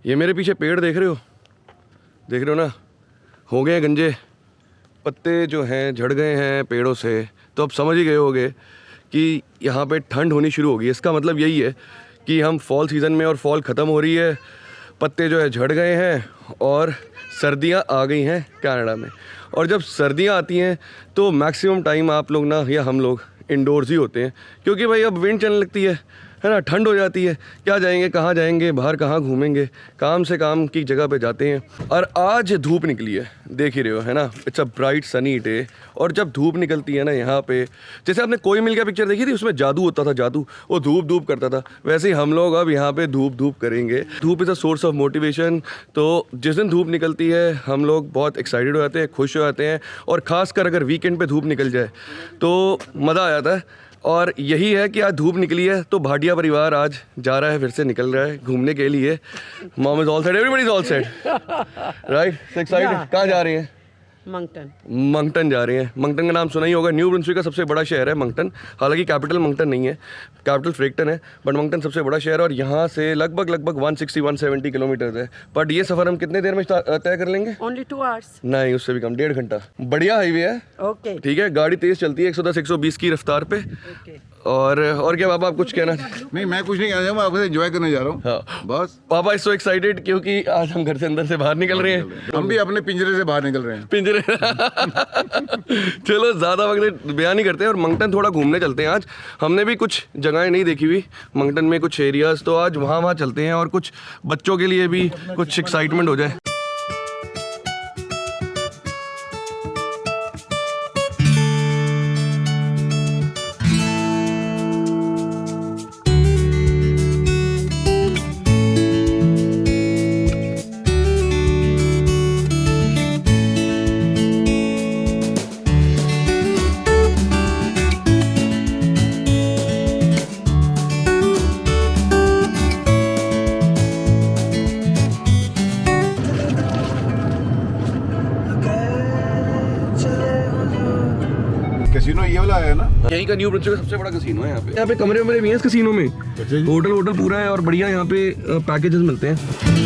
ये मेरे पीछे पेड़ देख रहे हो ना, हो गए हैं गंजे, पत्ते जो हैं झड़ गए हैं पेड़ों से। तो अब समझ ही गए होगे कि यहाँ पे ठंड होनी शुरू होगी। इसका मतलब यही है कि हम फॉल सीज़न में और फॉल ख़त्म हो रही है, पत्ते जो है झड़ गए हैं और सर्दियाँ आ गई हैं कनाडा में। और जब सर्दियाँ आती हैं तो मैक्सिमम टाइम आप लोग ना या हम लोग इंडोर्स ही होते हैं, क्योंकि भाई अब विंड चलने लगती है ना, ठंड हो जाती है, क्या जाएंगे, कहाँ जाएंगे, बाहर कहाँ घूमेंगे, काम से काम की जगह पे जाते हैं। और आज धूप निकली है, देख ही रहे हो है ना, it's a bright sunny day. और जब धूप निकलती है ना यहाँ पे, जैसे आपने कोई मिल गया पिक्चर देखी थी, उसमें जादू होता था, जादू, वो धूप धूप करता था, वैसे ही हम लोग अब यहाँ पे धूप धूप करेंगे। धूप is a source of motivation. तो जिस दिन धूप निकलती है हम लोग बहुत एक्साइटेड हो जाते हैं, खुश हो जाते हैं, और ख़ासकर अगर वीकेंड पे धूप निकल जाए तो मज़ा आ जाता है। और यही है कि आज धूप निकली है तो भाटिया परिवार आज जा रहा है, फिर से निकल रहा है घूमने के लिए। Mom is all set, everybody is all set, right, excited. कहाँ जा रही हैं? मंगटन जा रहे हैं। मंगटन का नाम सुना ही होगा, न्यू ब्रुंसविक का सबसे बड़ा शहर है मंगटन। हालांकि कैपिटल मंगटन नहीं है, कैपिटल फ्रेक्टन है, बट मंगटन सबसे बड़ा शहर। और यहाँ से लगभग 160-170 किलोमीटर है। बट ये सफ़र हम कितने देर में तय कर लेंगे? Only 2 hours. नहीं, उससे भी कम, 1.5 घंटा। बढ़िया हाईवे है, Okay. ठीक है, गाड़ी तेज़ चलती है 110-120 की रफ्तार पे। Okay. और क्या पापा, आप कुछ कहना? नहीं, मैं कुछ नहीं कहना चाहूँगा, आपसे एंजॉय करने जा रहा हूँ। हाँ बस पापा इज सो एक्साइटेड क्योंकि आज हम घर से अंदर से बाहर निकल रहे हैं। हम भी अपने पिंजरे से बाहर निकल रहे हैं। पिंजरे चलो ज़्यादा वक्त बयान नहीं करते हैं और मंगटन थोड़ा घूमने चलते हैं। आज हमने भी कुछ जगहें नहीं देखी हुई मंगटन में, कुछ एरियाज़, तो आज वहाँ चलते हैं और कुछ बच्चों के लिए भी कुछ एक्साइटमेंट हो जाए। कैसीनो ये वाला है ना? यहीं का न्यू ब्रुंसविक का सबसे बड़ा कसीनो है। यहाँ पे कमरे वमरे भी हैं इस कसीनो में, होटल पूरा है और बढ़िया यहाँ पे पैकेजेस मिलते हैं।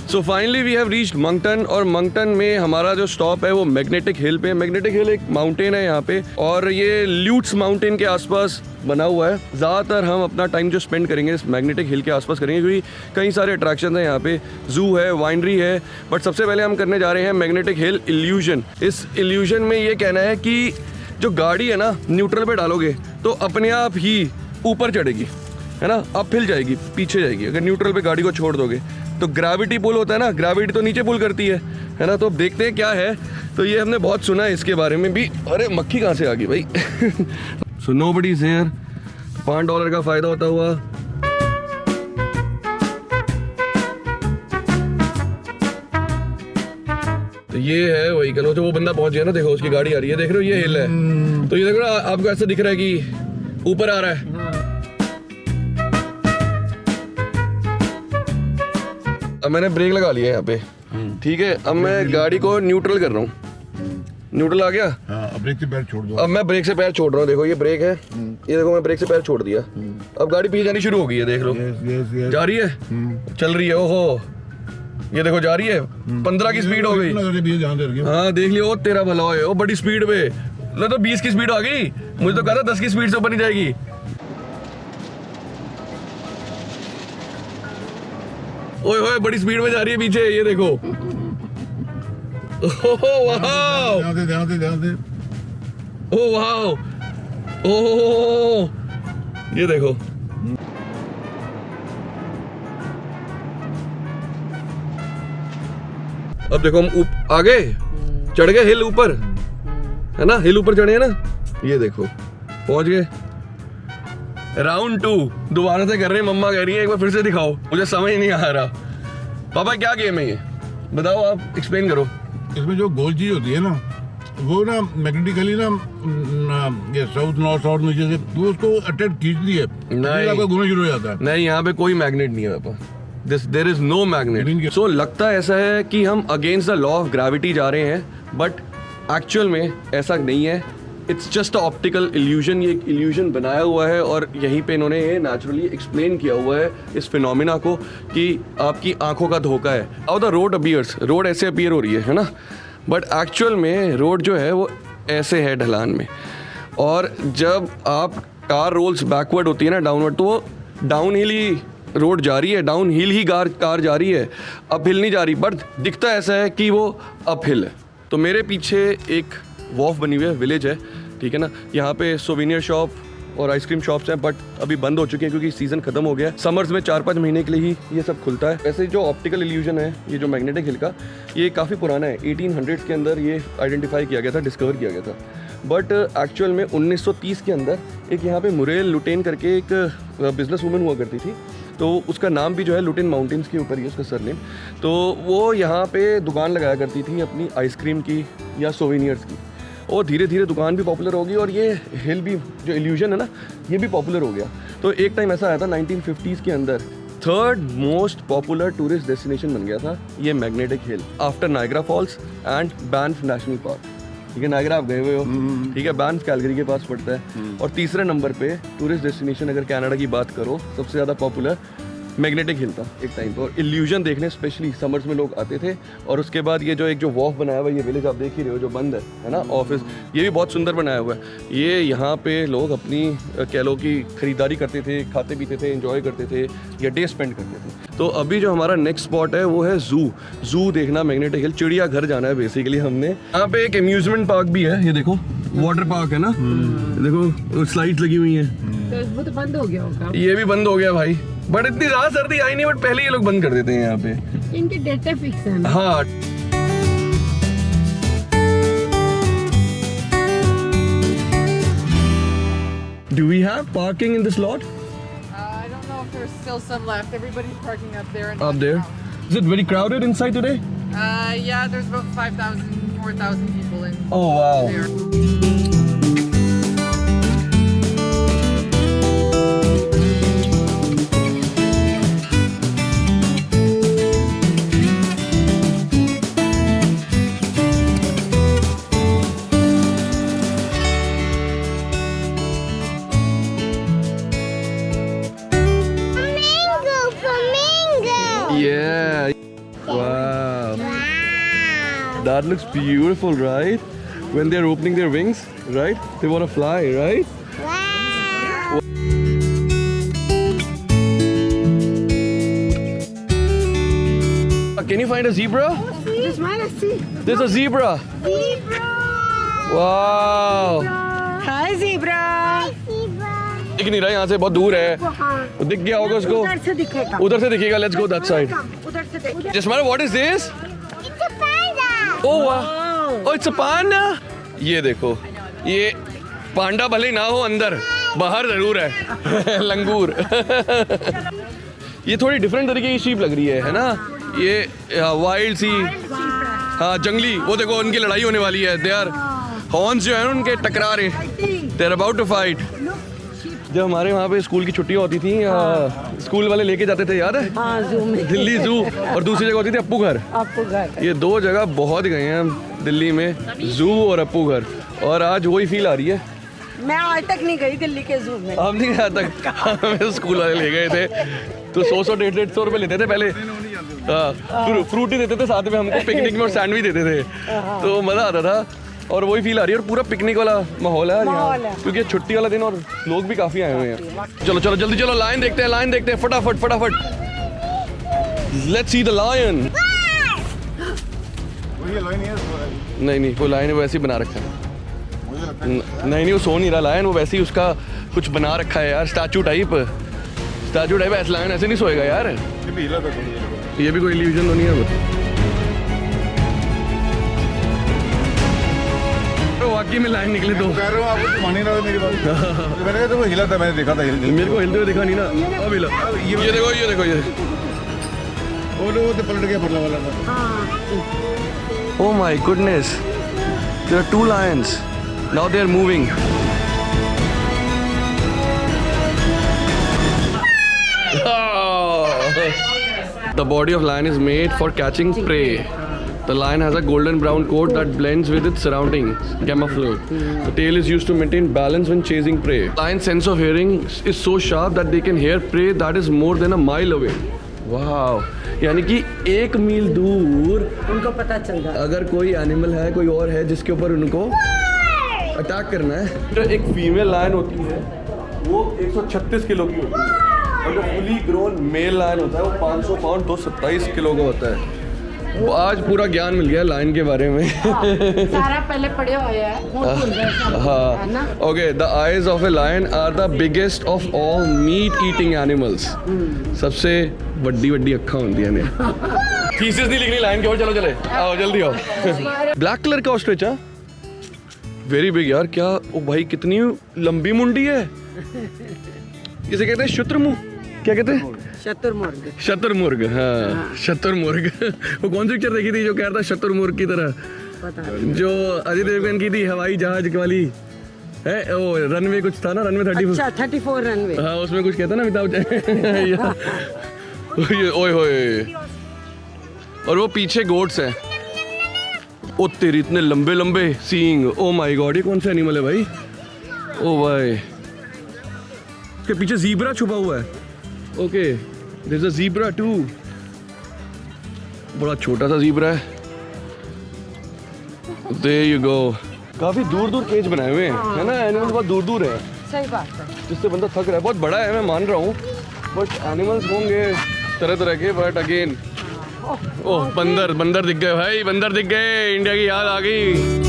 So finally we have reached Mangtan. और मंगटन में हमारा जो स्टॉप है वो मैग्नेटिक हिल पे। मैग्नेटिक हिल एक माउंटेन है यहाँ पे, और ये ल्यूट्स माउंटेन के आसपास बना हुआ है। ज़्यादातर हम अपना टाइम जो स्पेंड करेंगे इस मैग्नेटिक हिल के आसपास करेंगे, क्योंकि कई सारे अट्रैक्शन हैं यहाँ पे, जू है, वाइनरी है। बट सबसे पहले हम करने जा रहे हैं मैग्नेटिक हिल इल्यूजन। इस इल्यूजन में ये कहना है कि जो गाड़ी है ना, न्यूट्रल पे डालोगे तो अपने आप ही ऊपर चढ़ेगी, है ना, अप हिल जाएगी, पीछे जाएगी। अगर न्यूट्रल पे गाड़ी को छोड़ दोगे तो ग्रेविटी पुल होता है ना, ग्रेविटी तो नीचे पुल करती है ना। तो अब देखते हैं क्या है। तो ये हमने बहुत सुना है इसके बारे में भी। अरे मक्खी कहाँ से आ गई भाई? So nobody is here. $5 का फायदा होता हुआ। तो ये है व्हीकल, वो बंदा पहुंच गया ना, देखो उसकी गाड़ी आ रही है, देख रहे हो, ये हिल है। तो ये देखो ना, आपको ऐसा दिख रहा है कि ऊपर आ रहा है। अब मैंने ब्रेक लगा लिया है यहाँ पे, ठीक है। अब मैं गाड़ी को न्यूट्रल कर रहा हूँ। न्यूट्रल आ गया। हाँ, अब ब्रेक से पैर छोड़ दो। अब मैं ब्रेक से पैर छोड़ रहा हूँ, देखो ये ब्रेक है, ये देखो मैं ब्रेक से पैर छोड़ दिया। अब गाड़ी पीछे जानी शुरू हो गई है, देख लो। जा रही है, चल रही है। ओहो, ये देखो जा रही है, 15 की स्पीड हो गई। हाँ देख लियो, तेरा भला होए, वो बड़ी स्पीड पे। लो तो 20 की स्पीड आ गई, मुझे तो कहा था 10 की स्पीड से ऊपर नहीं जाएगी। ओए ओए, बड़ी स्पीड में जा रही है पीछे, ये देखो। ओह वाओ, ध्यान दे। ओह वाओ, ओह ये देखो। अब देखो हम आगे चढ़ गए हिल ऊपर, है ना, हिल ऊपर चढ़े हैं ना, ये देखो पहुंच गए। राउंड 2 दोबारा से कर रहे हैं। मम्मा कह रही है एक बार फिर से दिखाओ, मुझे समझ नहीं आ रहा। पापा क्या गेम है ये, बताओ, आप एक्सप्लेन करो। इसमें जो गोल चीज होती है ना, वो ना मैग्नेटिकली ना ये साउथ नॉर्थ नीचे से वो उसको अट्रैक्ट खींचती है, नहीं, आपका घूमना शुरू हो जाता है। नहीं, यहाँ पे कोई मैग्नेट नहीं है पापा। There is no magnet. So लगता ऐसा है कि हम against the law of gravity जा रहे हैं, बट एक्चुअल में ऐसा नहीं है। It's just a optical illusion. ये एक इल्यूजन बनाया हुआ है और यहीं पे इन्होंने ये नेचुरली एक्सप्लेन किया हुआ है इस फिनोमिना को कि आपकी आंखों का धोखा है। How the road appears, road ऐसे अपीयर हो रही है ना, बट एक्चुअल में रोड जो है वो ऐसे है ढलान में, और जब आप कार रोल्स बैकवर्ड होती है ना, डाउनवर्ड, तो वो डाउन हिल ही रोड जा रही है, डाउन हिल ही कार जा रही है, अप हिल नहीं जा रही, बट दिखता ऐसा है कि वो अप हिल है। तो मेरे पीछे एक वॉफ बनी हुई है, विलेज है, ठीक है ना। यहाँ पे सोवेनियर शॉप और आइसक्रीम शॉप्स हैं, बट अभी बंद हो चुके हैं क्योंकि सीज़न खत्म हो गया है। समर्स में 4-5 महीने के लिए ही ये सब खुलता है। वैसे जो ऑप्टिकल इल्यूजन है, ये जो मैग्नेटिक हिल का, ये काफ़ी पुराना है। 1800s के अंदर ये आइडेंटिफाई किया गया था, डिस्कवर किया गया था, बट एक्चुअल में 1930 के अंदर एक यहाँ पे मुरेल लुटेन करके एक बिजनेस वूमन हुआ करती थी, तो उसका नाम भी जो है लुटेन माउंटेन्स के ऊपर ही उसका सरनेम। तो वो यहाँ पे दुकान लगाया करती थी अपनी आइसक्रीम की या सोवेनियर्स की, और धीरे धीरे दुकान भी पॉपुलर होगी और ये हिल भी, जो इल्यूजन है ना, ये भी पॉपुलर हो गया। तो एक टाइम ऐसा आया था 1950s के अंदर, 3rd most popular tourist destination बन गया था ये magnetic hill, after Niagara false and Banff national park. ठीक है, नायग्रा आप गए हुए हो, ठीक है, बैंफ कैलगरी के पास पड़ता है। और तीसरे नंबर पे टूरिस्ट डेस्टिनेशन अगर कनाडा की बात करो, सबसे ज़्यादा पॉपुलर मैग्नेटिक हिल था एक टाइम पर। और इल्यूजन देखने स्पेशली समर्स में लोग आते थे। और उसके बाद ये जो एक जो वॉफ बनाया हुआ है, ये विलेज आप देख ही रहे हो जो बंद है ना, ऑफिस, ये भी बहुत सुंदर बनाया हुआ है। ये यहाँ पे लोग अपनी कह लो कि खरीदारी करते थे, खाते पीते थे, एंजॉय करते थे या डे स्पेंड करते थे। तो अभी जो हमारा नेक्स्ट स्पॉट है वो है जू देखना, मैग्नेटिक हिल, चिड़ियाघर जाना है बेसिकली हमने। यहाँ पे एक अम्यूजमेंट पार्क भी है, ये देखो वाटर पार्क है ना, देखो स्लाइड्स लगी हुई हैं। तो वो तो बंद हो गया होगा। ये भी बंद हो गया भाई, बट इतनी ज्यादा सर्दी आई नहीं, बट पहले ये लोग बंद कर देते हैं यहाँ पे। इनके डेटा फिक्स है ना। हाँ, Do we have parking in this lot? I don't know if there's still some left. Everybody's parking up there. And Up there? Is it very crowded inside today? Yeah, there's about 5,000, 4,000 people in Oh wow. there. Yeah. Wow. That looks beautiful, right? When they're opening their wings, right? They want to fly, right? Can you find a zebra? Just wanna see. There's a zebra. Wow. Hi zebra. दिख नहीं रहा, यहाँ से बहुत दूर है। हाँ। दिख गया होगा उसको, उधर से दिखेगा। उधर से दिखेगा। Let's go that side. उधर से देखिए। Jasmine, what is this? It's a panda. Oh wow. Oh, it's a panda. ये देखो, ये पांडा भले ना हो अंदर, बाहर जरूर है लंगूर। ये थोड़ी डिफरेंट तरीके की शीप लग रही है ना? ये वाइल्ड सी, हाँ जंगली। वो देखो उनकी लड़ाई होने वाली है। दे आर हॉर्न्स जो है उनके टकरा रहे, they are about to fight. जब हमारे वहाँ पे स्कूल की छुट्टियाँ होती थी, स्कूल वाले लेके जाते थे, याद है? हाँ जू में। दिल्ली जू, और दूसरी जगह होती थी अप्पू घर। आपको घर। ये 2 जगह बहुत गए हैं हम दिल्ली में, जू और अप्पू घर, और आज वही फील आ रही है। मैं आज तक नहीं गई दिल्ली के जू में। हम नहीं गया तक, हमें स्कूल वाले ले गए थे, तो 100-150 रुपये लेते थे पहले। फ्रूटी देते थे साथ में हमको, पिकनिक में और सैंडविच देते थे, तो मज़ा आता था। और वही फील आ रही है, और पूरा पिकनिक वाला माहौल है माहौल यहाँ, है। क्योंकि छुट्टी वाला दिन और लोग भी काफ़ी आए हुए हैं। चलो चलो जल्दी चलो, लाइन देखते हैं, लाइन देखते हैं, फटाफट फटाफट। Let's see the lion. नहीं नहीं, वो लायन वैसे ही बना रखा है। नहीं, वो सो नहीं रहा लायन, वो वैसे ही उसका कुछ बना रखा है यार, स्टैचू टाइप। ऐसा लायन ऐसे नहीं सोएगा यार। ये भी कोई इल्यूजन तो नहीं है वो। वाकई में लाइन निकले तो कह रहा हूँ, आपको तो मान ही रहा था मेरी बात। मैंने कहा तो वो हिला था, मैंने देखा था मेरे को हिलते हुए दिखा नहीं ना। अब हिला, ये देखो ये देखो ये। वो तो पलट गया पतला वाला था। Oh my goodness, there are 2 lions. Now they are moving. Oh. The body of lion is made for catching prey. The lion has a golden brown coat that blends with its surroundings, camouflage. The tail is used to maintain balance when chasing prey. Lion's sense of hearing is so sharp that they can hear prey that is more than a mile away. Wow! यानी कि 1 मील दूर उनको पता चल जाता अगर कोई animal है, कोई और है जिसके ऊपर उनको अटैक करना है, तो एक फीमेल लायन होती है वो 136 किलो की होती है और जो फुली ग्रोन मेल लायन होता है वो 500 पाउंड 227 किलो का होता है। आज पूरा ज्ञान मिल गया लायन के बारे में। सारा पहले पढ़े हुए हैं भूल गए सब, है ना? हाँ, okay. The eyes of a lion are the biggest of all meat eating animals. सबसे बड़ी बड़ी अक्खा होती है ने। थीसिस नहीं लिखनी लायन के ऊपर, चलो चले आओ जल्दी आओ। ब्लैक कलर का ऑस्ट्रिच, हाँ वेरी बिग यार। क्या ओ भाई कितनी लंबी मुंडी है। इसे कहते हैं शुत्रमुर्ग, क्या कहते हैं? शतुरमुर्ग। शतुरमुर्ग, हाँ शतुरमुर्ग। वो कौन सी पिक्चर देखी थी जो कह रहा था शतुरमुर्ग की तरह? पता नहीं। जो अजय देवगन की थी, हवाई जहाज वाली है, वो रनवे कुछ था ना, रनवे 34। अच्छा 34 रनवे। हाँ उसमें कुछ कहता ना अमिताभ बच्चन। ओए होए। और वो पीछे गोट्स हैं। ओ तेरी इतने लंबे लंबे सींग, ओ माय गॉड। ये कौन सा एनिमल है भाई? ओ भाई उसके पीछे ज़ीब्रा छुपा हुआ है। Okay there is a zebra too. बड़ा छोटा सा ज़ीब्रा है। There you go. काफी दूर दूर केज बनाए हुए हैं, है ना? एनिमल्स बहुत दूर दूर है, सही बात है। जिससे बंदा थक रहा है। बहुत बड़ा है मैं मान रहा हूँ, बट एनिमल्स होंगे तरह तरह के। बट अगेन ओह बंदर, बंदर दिख गए भाई, बंदर दिख गए। इंडिया की याद आ गई।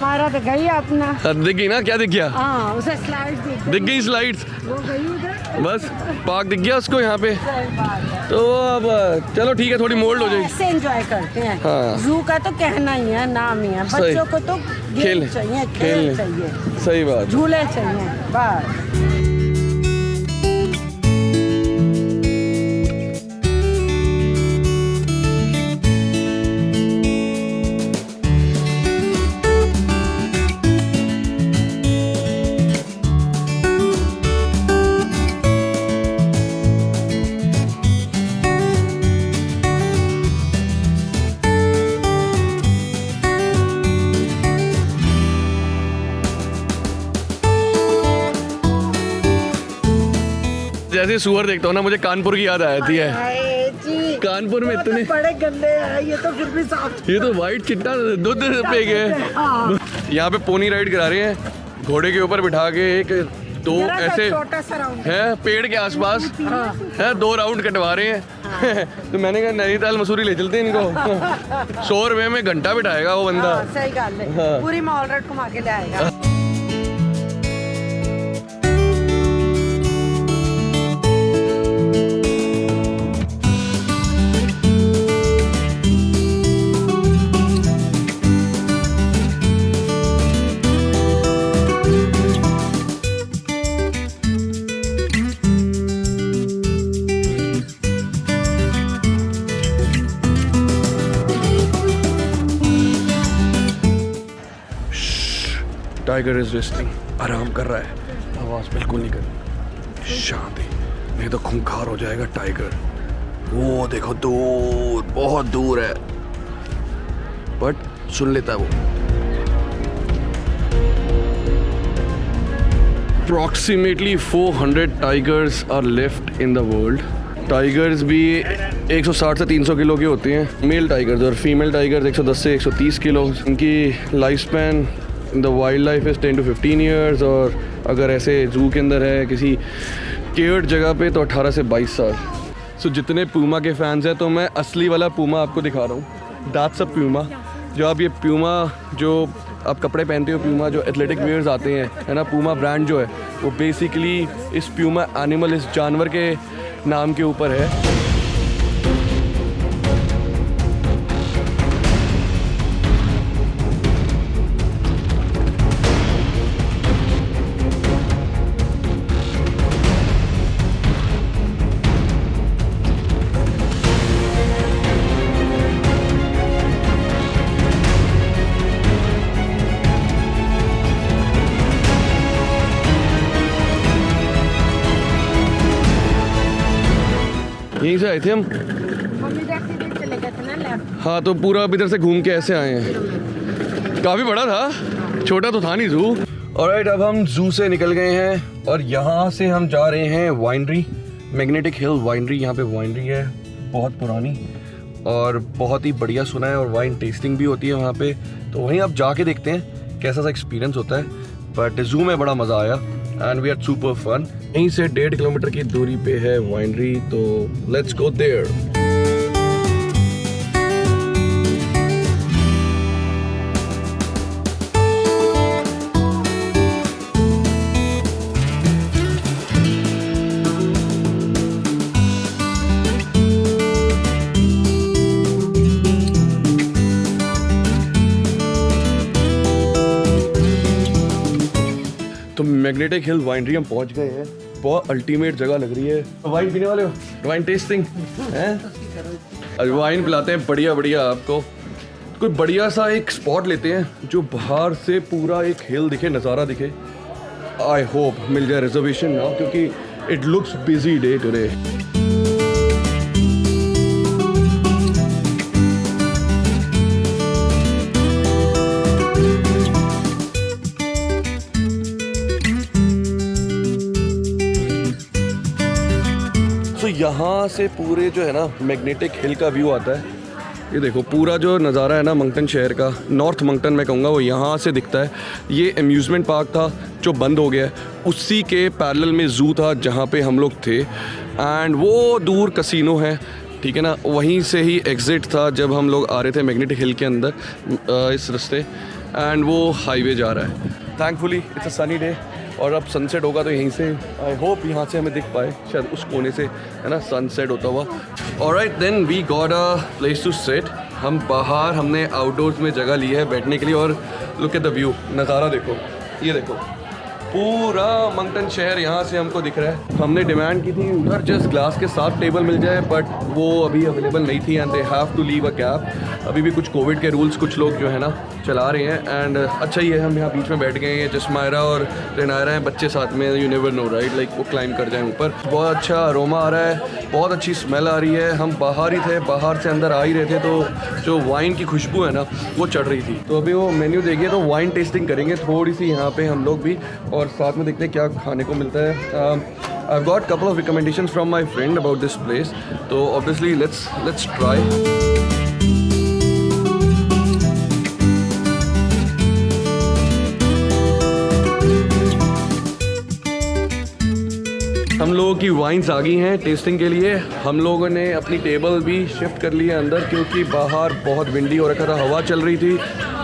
हमारा तो गई अपना। दिख गई ना? क्या दिख गया? हाँ उसे स्लाइड दिख गई स्लाइड्स, वो गई उधर। बस पार्क दिख गया उसको यहाँ पे। सही बात है। तो अब चलो ठीक है, थोड़ी मोल्ड हो जाएगी। ऐसे एंजॉय करते हैं। हाँ। जू का तो कहना ही है, नाम ही है। सही। बच्चों को तो खेल गेम चाहिए, खेल खेलने चाहिए, सही बात। झूले चाहिए, बस। जैसे सुअर देखता हूँ ना, मुझे कानपुर की याद आ जाती है। हाय जी, कानपुर में वो तो इतने बड़े गंदे हैं, ये तो फिर भी साफ। ये तो वाइट चिट्टा दूध पे गए। हाँ। यहाँ पे पोनी राइड करा रहे हैं, घोड़े के ऊपर बिठा के। एक दो जरा सा ऐसे छोटा सा राउंड है पेड़ के आसपास है, 2 राउंड कटवा रहे हैं। तो मैंने कहा नैनीताल मसूरी ले चलते हैं इनको। 100 रुपए में घंटा बिठाएगा वो बंदा। हाँ, सही गल है। हाँ। पूरी मॉल रोड घुमा के ले आएगा। टाइगर इज रेस्टिंग, आराम कर रहा है। आवाज बिल्कुल नहीं कर, शांति, नहीं तो खूंखार हो जाएगा टाइगर। वो देखो दूर, बहुत दूर है, बट सुन लेता है वो। Approximately 400 tigers are left in the world. Tigers भी 160 से 300 किलो के होते हैं, मेल टाइगर्स, और फीमेल टाइगर्स 110 से 130 किलो। इनकी life span in the wild life is 10 to 15 years, और अगर ऐसे जू के अंदर है किसी केयर्ड जगह पे तो 18 से 22 साल। सो जितने पूमा के फैंस हैं, तो मैं असली वाला पूमा आपको दिखा रहा हूँ। That's a Puma. जो आप ये प्यूमा जो आप कपड़े पहनते हो, प्यूमा जो एथलेटिक वेयर्स आते हैं, है ना, पूमा ब्रांड जो है वो बेसिकली इस प्यूमा एनिमल, इस जानवर के नाम के ऊपर है। यहीं से आए थे हम। हम इधर सीधे चले गए थे ना लेफ्ट। हाँ तो पूरा अब इधर से घूम के ऐसे आए हैं। काफ़ी बड़ा था, छोटा तो था नहीं जू। ऑलराइट, अब हम जू से निकल गए हैं और यहाँ से हम जा रहे हैं वाइनरी, मैग्नेटिक हिल वाइनरी। यहाँ पे वाइनरी है बहुत पुरानी और बहुत ही बढ़िया सुना है, और वाइन टेस्टिंग भी होती है वहाँ पे। तो वहीं आप जाके देखते हैं कैसा सा एक्सपीरियंस होता है। बट जू में बड़ा मज़ा आया and we had super fun. यहीं से 1.5 किलोमीटर की दूरी पे है वाइनरी, तो लेट्स गो देयर। तो मैग्नेटिक हिल वाइनरी हम पहुंच गए हैं। बहुत अल्टीमेट जगह लग रही है। वाइन पीने वाले हो? वाइन टेस्टिंग हैं? आज वाइन पिलाते हैं बढ़िया बढ़िया आपको। कोई बढ़िया सा एक स्पॉट लेते हैं जो बाहर से पूरा एक हिल दिखे, नज़ारा दिखे। आई होप मिल जाए रिजर्वेशन ना, क्योंकि it looks busy day today. तो यहाँ से पूरे जो है ना मैग्नेटिक हिल का व्यू आता है। ये देखो पूरा जो नज़ारा है ना मंकटन शहर का, नॉर्थ मंकटन मैं कहूँगा, वो यहाँ से दिखता है। ये अम्यूज़मेंट पार्क था जो बंद हो गया है, उसी के पैरेलल में ज़ू था जहाँ पे हम लोग थे, एंड वो दूर कसिनो है, ठीक है ना। वहीं से ही एग्ज़िट था जब हम लोग आ रहे थे मैग्नेटिक हिल के अंदर इस रास्ते, एंड वो हाईवे जा रहा है। Thankfully it's a sunny day, और अब सनसेट होगा तो यहीं से, आई होप यहाँ से हमें दिख पाए, शायद उस कोने से है ना सनसेट होता हुआ। Alright then we got a place to sit. हम बाहर, हमने आउटडोर्स में जगह ली है बैठने के लिए, और लुक एट द व्यू, नज़ारा देखो, ये देखो पूरा मंकटन शहर यहाँ से हमको दिख रहा है। हमने डिमांड की थी उधर जस्ट ग्लास के साथ टेबल मिल जाए, बट वो अभी अवेलेबल नहीं थी and they have to leave a cab. अभी भी कुछ कोविड के रूल्स कुछ लोग जो है ना चला रहे हैं, एंड अच्छा ही है हम यहाँ बीच में बैठ गए हैं। जसमायरा और रेनायरा हैं बच्चे साथ में, you never know right, like वो क्लाइंब कर जाएँ ऊपर। बहुत अच्छा अरोमा आ रहा है, बहुत अच्छी स्मेल आ रही है। हम बाहर ही थे, बाहर से अंदर आ ही रहे थे, तो जो वाइन की खुशबू है ना वो चढ़ रही थी। तो अभी वो मेन्यू देखिए, तो वाइन टेस्टिंग करेंगे थोड़ी सी यहाँ पे हम लोग भी, और साथ में देखते हैं क्या खाने को मिलता है। I've got couple of recommendations from my friend about this place, तो obviously let's try. हम लोगों की वाइन्स आ गई हैं टेस्टिंग के लिए। हम लोगों ने अपनी टेबल भी शिफ्ट कर ली है अंदर, क्योंकि बाहर बहुत विंडी हो रखा था, हवा चल रही थी,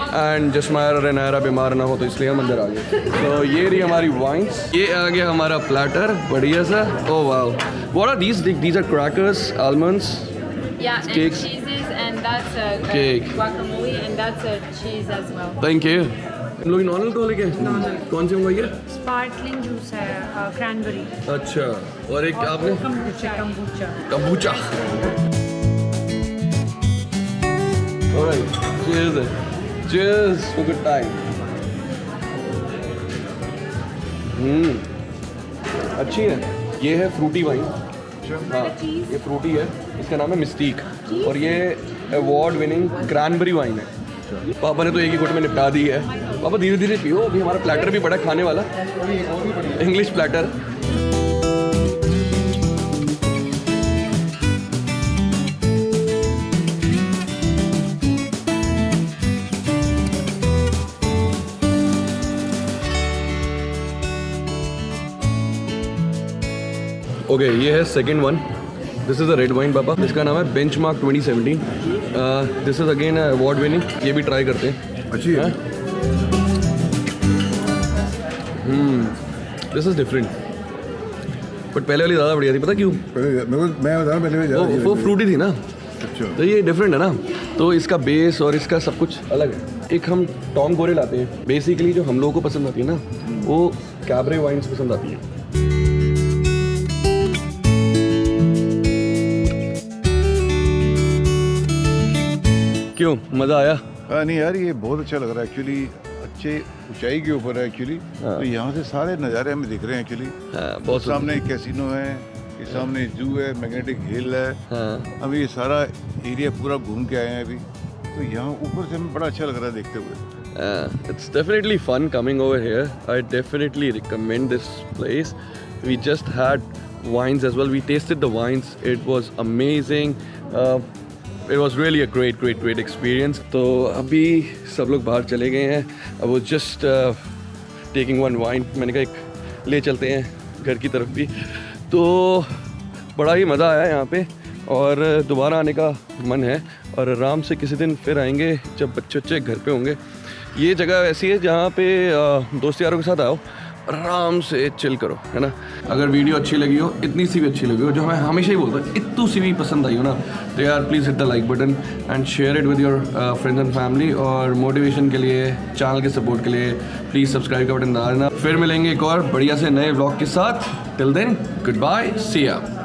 एंड जसमायरा रेनायरा बीमार ना हो तो इसलिए हम अंदर आ गए। तो ये रही हमारी वाइन्स, ये आ गया हमारा प्लेटर बढ़िया सा। Oh wow, what are these? These are crackers, almonds, Yeah, and Cakes. cheeses, and that's a Cake. guacamole, and that's a cheese as well. Thank you. हम लोग नॉन अल्कोहलिक है? कौन से मंगवाइए? स्पार्कलिंग जूस है, cranberry. अच्छा, और एक आपने kombucha. Kombucha. Alright, cheers, cheers for good time. अच्छी है। ये है फ्रूटी वाइन। हाँ, ये फ्रूटी है, इसका नाम है मिस्टीक, और ये अवार्ड विनिंग क्रैनबेरी वाइन है। पापा ने तो एक ही घुट में निपटा दी है। पापा धीरे धीरे पियो, अभी हमारा प्लेटर भी बड़ा खाने वाला, इंग्लिश प्लेटर। ओके, ये है second one. This is a red wine पापा, इसका नाम है benchmark 2017। This is again award winning, ये भी ट्राई करते हैं। अच्छी है। दिस इज़ डिफरेंट, बट पहले वाली ज़्यादा बढ़िया थी। पता क्यों? मैं बता पहले वो फ्रूटी थी ना, अच्छा। तो ये डिफरेंट है ना, तो इसका बेस और इसका सब कुछ अलग है। एक हम टॉम गोरे लाते हैं, बेसिकली जो हम लोगों को पसंद आती है ना वो कैबरे वाइन्स पसंद आती है। क्यों, मज़ा आया? नहीं यार, ये बहुत अच्छा लग रहा है एक्चुअली। अच्छे ऊंचाई के ऊपर है एक्चुअली, तो यहाँ से सारे नज़ारे हमें दिख रहे हैं एक्चुअली। बहुत सामने एक कैसीनो है, सामने जू है, मैग्नेटिक हिल है। हाँ हम ये सारा एरिया पूरा घूम के आए हैं अभी, तो यहाँ ऊपर से हमें बड़ा अच्छा लग रहा है देखते हुए। it's definitely fun coming over here. I definitely recommend this place. We just had wines as well. We tasted the wines. It was amazing. It was really a great experience. तो अभी सब लोग बाहर चले गए हैं. I was just taking one wine. मैंने कहा एक ले चलते हैं घर की तरफ भी. तो बड़ा ही मज़ा आया यहाँ पे और दोबारा आने का मन है और आराम से किसी दिन फिर आएंगे जब बच्चे घर पे होंगे. ये जगह ऐसी है जहाँ पे दोस्त यारों के साथ आओ, आराम से चिल करो, है ना. अगर वीडियो अच्छी लगी हो, इतनी सी भी अच्छी लगी हो, जो हमें हमेशा ही बोलता है, इतनी सी भी पसंद आई हो ना, तो यार please hit the like button and share it with your friends and family. और मोटिवेशन के लिए, चैनल के सपोर्ट के लिए प्लीज़ सब्सक्राइब का बटन दबा देना. फिर मिलेंगे एक और बढ़िया से नए व्लॉग के साथ. टिल देन, गुड बाय, सी या.